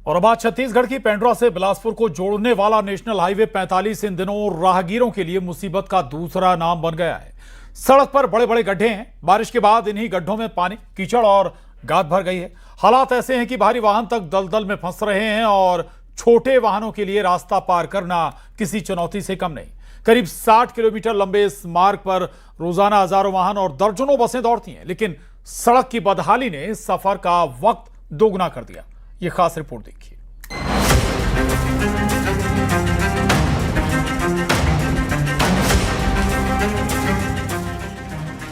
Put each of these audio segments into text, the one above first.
और अब आज छत्तीसगढ़ की पेंड्रा से बिलासपुर को जोड़ने वाला नेशनल हाईवे 45 इन दिनों राहगीरों के लिए मुसीबत का दूसरा नाम बन गया है। सड़क पर बड़े बड़े गड्ढे हैं। बारिश के बाद इन्हीं गड्ढों में पानी, कीचड़ और गाद भर गई है। हालात ऐसे हैं कि भारी वाहन तक दलदल में फंस रहे हैं और छोटे वाहनों के लिए रास्ता पार करना किसी चुनौती से कम नहीं। करीब 60 किलोमीटर लंबे इस मार्ग पर रोजाना हजारों वाहन और दर्जनों बसें दौड़ती हैं, लेकिन सड़क की बदहाली ने सफर का वक्त दोगुना कर दिया। ये खास रिपोर्ट देखिए।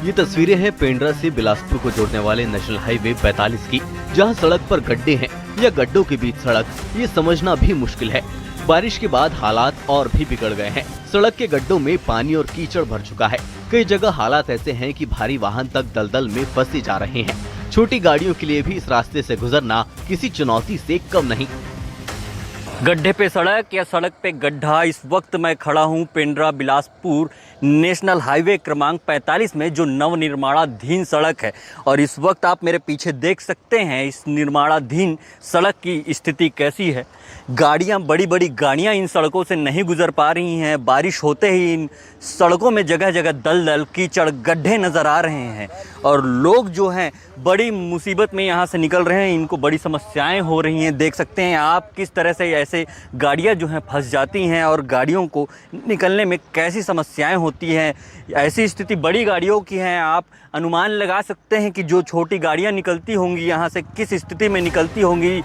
ये तस्वीरें हैं पेंड्रा से बिलासपुर को जोड़ने वाले नेशनल हाईवे 45 की, जहां सड़क पर गड्ढे हैं या गड्ढों के बीच सड़क, ये समझना भी मुश्किल है। बारिश के बाद हालात और भी बिगड़ गए हैं। सड़क के गड्ढों में पानी और कीचड़ भर चुका है। कई जगह हालात ऐसे हैं कि भारी वाहन तक दलदल में फंसे जा रहे हैं। छोटी गाड़ियों के लिए भी इस रास्ते से गुजरना किसी चुनौती से कम नहीं। गड्ढे पे सड़क या सड़क पे गड्ढा, इस वक्त मैं खड़ा हूँ पेंड्रा बिलासपुर नेशनल हाईवे क्रमांक 45 में, जो नवनिर्माणाधीन सड़क है। और इस वक्त आप मेरे पीछे देख सकते हैं इस निर्माणाधीन सड़क की स्थिति कैसी है। गाड़ियाँ, बड़ी बड़ी गाड़ियाँ इन सड़कों से नहीं गुजर पा रही हैं। बारिश होते ही इन सड़कों में जगह जगह दलदल, कीचड़, गड्ढे नज़र आ रहे हैं और लोग जो हैं बड़ी मुसीबत में यहाँ से निकल रहे हैं। इनको बड़ी समस्याएं हो रही हैं। देख सकते हैं आप किस तरह से ऐसे गाड़ियाँ जो हैं फंस जाती हैं और गाड़ियों को निकलने में कैसी समस्याएं होती हैं। ऐसी स्थिति बड़ी गाड़ियों की है। आप अनुमान लगा सकते हैं कि जो छोटी गाड़ियाँ निकलती होंगी यहाँ से किस स्थिति में निकलती होंगी।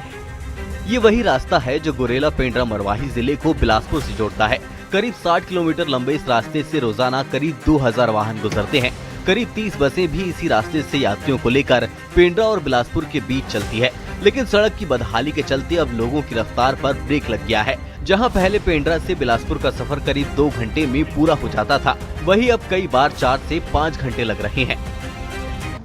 ये वही रास्ता है जो गुरेला पेंड्रा मरवाही जिले को बिलासपुर से जोड़ता है। करीब 60 किलोमीटर लंबे इस रास्ते से रोजाना करीब 2000 वाहन गुजरते हैं। करीब 30 बसें भी इसी रास्ते से यात्रियों को लेकर पेंड्रा और बिलासपुर के बीच चलती है। लेकिन सड़क की बदहाली के चलते अब लोगों की रफ्तार पर ब्रेक लग गया है। जहां पहले पेंड्रा से बिलासपुर का सफर करीब 2 घंटे में पूरा हो जाता था, वहीं अब कई बार 4 से 5 घंटे लग रहे हैं।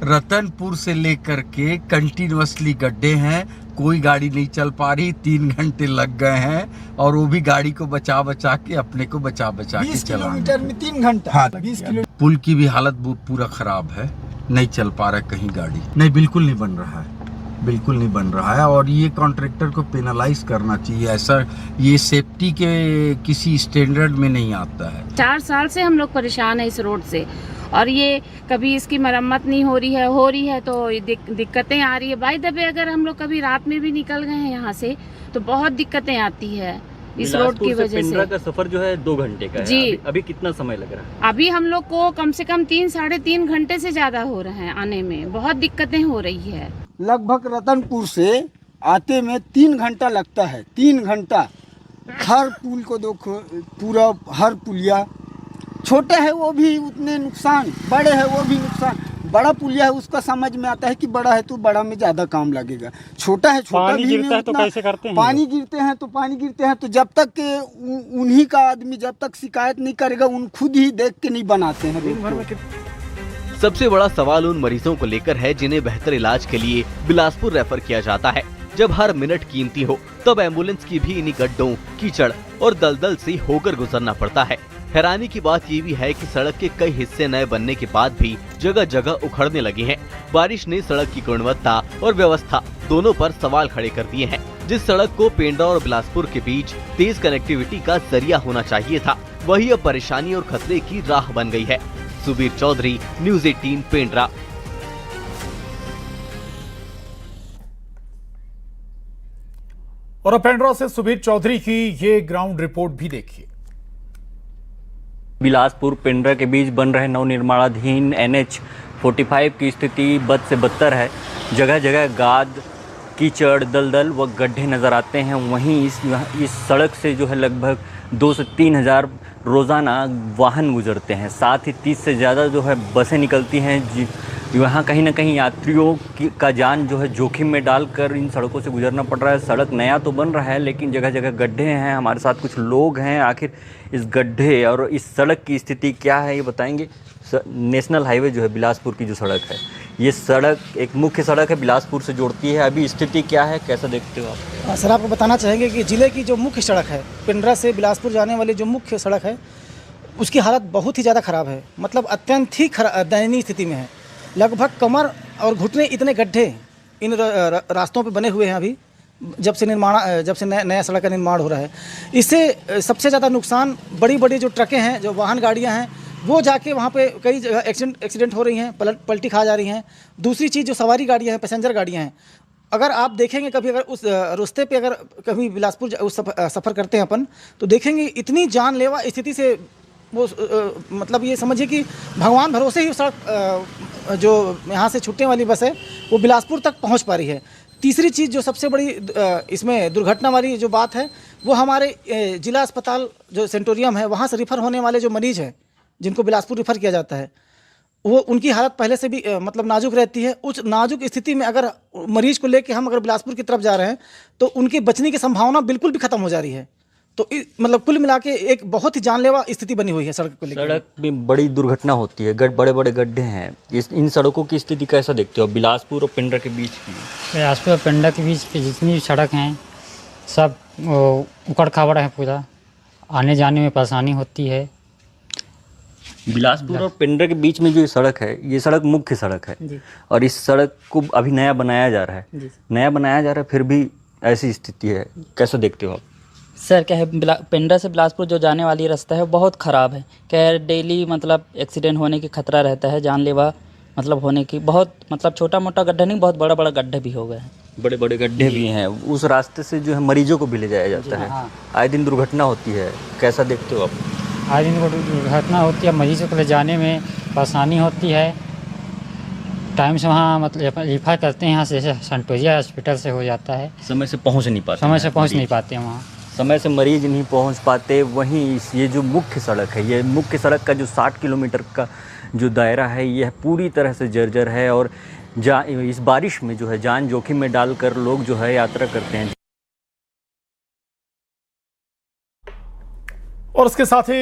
रतनपुर से लेकर के कंटिन्यूअसली गड्ढे हैं, कोई गाड़ी नहीं चल पा रही। 3 घंटे लग गए हैं और वो भी गाड़ी को बचा बचा के, अपने को बचा बचा के 20 चला। किलोमीटर में 3 घंटा। हाँ, 20 किलोमीटर। पुल की भी हालत पूरा खराब है, नहीं चल पा रहा कहीं गाड़ी। नहीं, बिल्कुल नहीं बन रहा है, बिल्कुल नहीं बन रहा है। और ये कॉन्ट्रैक्टर को पेनलाइज करना चाहिए। ऐसा ये सेफ्टी के किसी स्टैंडर्ड में नहीं आता है। 4 साल से हम लोग परेशान है इस रोड से, और ये कभी इसकी मरम्मत नहीं हो रही है तो दिक्कतें आ रही है। बाय द वे अगर हम लोग कभी रात में भी निकल गए हैं यहाँ से तो बहुत दिक्कतें आती है इस रोड की वजह से। पेंड्रा का सफर जो है 2 घंटे का है। जी। अभी कितना समय लग रहा है? अभी हम लोग को कम से कम 3 साढ़े 3 घंटे से ज्यादा हो रहे हैं आने में। बहुत दिक्कतें हो रही है। लगभग रतनपुर से आते में 3 घंटा लगता है। 3 घंटा। हर पुल को देखो, पूरा हर पुलिया, छोटे है वो भी उतने नुकसान, बड़े है वो भी नुकसान। बड़ा पुलिया है उसका समझ में आता है कि बड़ा है तो बड़ा में ज्यादा काम लगेगा। छोटा है, छोटा भी नहीं उतना। तो कैसे करते हैं? पानी गिरते हैं तो जब तक उन्हीं का आदमी जब तक शिकायत नहीं करेगा, उन खुद ही देख के नहीं बनाते हैं। सबसे बड़ा सवाल उन मरीजों को लेकर है जिन्हें बेहतर इलाज के लिए बिलासपुर रेफर किया जाता है। जब हर मिनट कीमती हो तब एम्बुलेंस की भी इन्हीं गड्ढों, कीचड़ और दलदल से होकर गुजरना पड़ता है। हैरानी की बात ये भी है कि सड़क के कई हिस्से नए बनने के बाद भी जगह जगह उखड़ने लगे हैं। बारिश ने सड़क की गुणवत्ता और व्यवस्था दोनों पर सवाल खड़े कर दिए हैं। जिस सड़क को पेंड्रा और बिलासपुर के बीच तेज कनेक्टिविटी का जरिया होना चाहिए था, वही अब परेशानी और खतरे की राह बन गई है। सुबीर चौधरी, न्यूज़ 18 पेंड्रा। और अब पेंड्रा से सुबीर चौधरी की ये ग्राउंड रिपोर्ट भी देखिए। बिलासपुर पेंड्रा के बीच बन रहे नवनिर्माणाधीन NH 45 की स्थिति बद से बदतर है। जगह जगह गाद, कीचड़, दलदल व गड्ढे नज़र आते हैं। वहीं इस सड़क से जो है लगभग 2 से 3 हज़ार रोज़ाना वाहन गुजरते हैं। साथ ही 30 से ज़्यादा जो है बसें निकलती हैं। यहाँ कहीं ना कहीं यात्रियों का जान जो है जोखिम में डालकर इन सड़कों से गुजरना पड़ रहा है। सड़क नया तो बन रहा है लेकिन जगह जगह गड्ढे हैं। हमारे साथ कुछ लोग हैं। आखिर इस गड्ढे और इस सड़क की स्थिति क्या है ये बताएंगे। नेशनल हाईवे जो है बिलासपुर की जो सड़क है, ये सड़क एक मुख्य सड़क है, बिलासपुर से जोड़ती है। अभी स्थिति क्या है, कैसा देखते हो आप? सर, आपको बताना चाहेंगे कि ज़िले की जो मुख्य सड़क है, पेंड्रा से बिलासपुर जाने वाली जो मुख्य सड़क है, उसकी हालत बहुत ही ज़्यादा ख़राब है। मतलब अत्यंत ही दयनीय स्थिति में है। लगभग कमर और घुटने इतने गड्ढे इन रास्तों पे बने हुए हैं अभी, जब से नया सड़क का निर्माण हो रहा है। इससे सबसे ज़्यादा नुकसान बड़ी बड़ी जो ट्रकें हैं, जो वाहन गाड़ियां हैं, वो जाके वहाँ पे कई जगह एक्सीडेंट हो रही हैं, पलटी खा जा रही हैं। दूसरी चीज़ जो सवारी गाड़ियाँ हैं, पैसेंजर गाड़ियाँ हैं, अगर आप देखेंगे कभी अगर उस रास्ते पे अगर कभी बिलासपुर उस सफ़र करते हैं अपन, तो देखेंगे इतनी जानलेवा स्थिति से वो मतलब ये समझिए कि भगवान भरोसे ही सड़क जो यहाँ से छूटने वाली बस है वो बिलासपुर तक पहुँच पा रही है। तीसरी चीज़ जो सबसे बड़ी इसमें दुर्घटना वाली जो बात है, वो हमारे जिला अस्पताल जो सेंटोरियम है, वहाँ से रिफ़र होने वाले जो मरीज़ हैं, जिनको बिलासपुर रिफ़र किया जाता है, वो उनकी हालत पहले से भी मतलब नाजुक रहती है। उस नाजुक स्थिति में अगर मरीज को लेके हम अगर बिलासपुर की तरफ जा रहे हैं, तो उनके बचने की संभावना बिल्कुल भी खत्म हो जा रही है। तो मतलब कुल मिला के एक बहुत ही जानलेवा स्थिति बनी हुई है सड़क को लेकर। सड़क में बड़ी दुर्घटना होती है, बड़े बड़े गड्ढे हैं। इन सड़कों की स्थिति कैसा देखते हो बिलासपुर और पिंडरा के बीच की? बिलासपुर और पिंडरा के बीच पे जितनी भी सड़क हैं सब उकड़ खाबड़ है, पूरा आने जाने में परेशानी होती है। बिलासपुर और पिंडरा के बीच में जो ये सड़क है, ये सड़क मुख्य सड़क है और इस सड़क को अभी नया बनाया जा रहा है। नया बनाया जा रहा है, फिर भी ऐसी स्थिति है, कैसे देखते हो आप? सर क्या है, पिंडरा से बिलासपुर जो जाने वाली रास्ता है वो बहुत ख़राब है। क्या है, डेली मतलब एक्सीडेंट होने की खतरा रहता है, जानलेवा मतलब होने की। बहुत मतलब छोटा मोटा गड्ढा नहीं, बहुत बड़ा बड़ा गड्ढा भी हो गया है। बड़े बड़े गड्ढे भी हैं। उस रास्ते से जो है मरीजों को भी ले जाया जाता है। आए दिन दुर्घटना होती है, कैसा देखते हो आप? आज दिन दुर्घटना होती है, मरीजों को ले जाने में परेशानी होती है। टाइम से वहाँ मतलब रिफर करते हैं, यहाँ से सेंटोरिया हॉस्पिटल से हो जाता है। समय से पहुँच नहीं पाते, समय से पहुँच नहीं पाते हैं वहाँ, समय से मरीज नहीं पहुँच पाते। वहीं ये जो मुख्य सड़क है, ये मुख्य सड़क का जो 60 किलोमीटर का जो दायरा है, यह पूरी तरह से जर्जर है और इस बारिश में जो है जान जोखिम में डालकर लोग जो है यात्रा करते हैं। और इसके साथ ही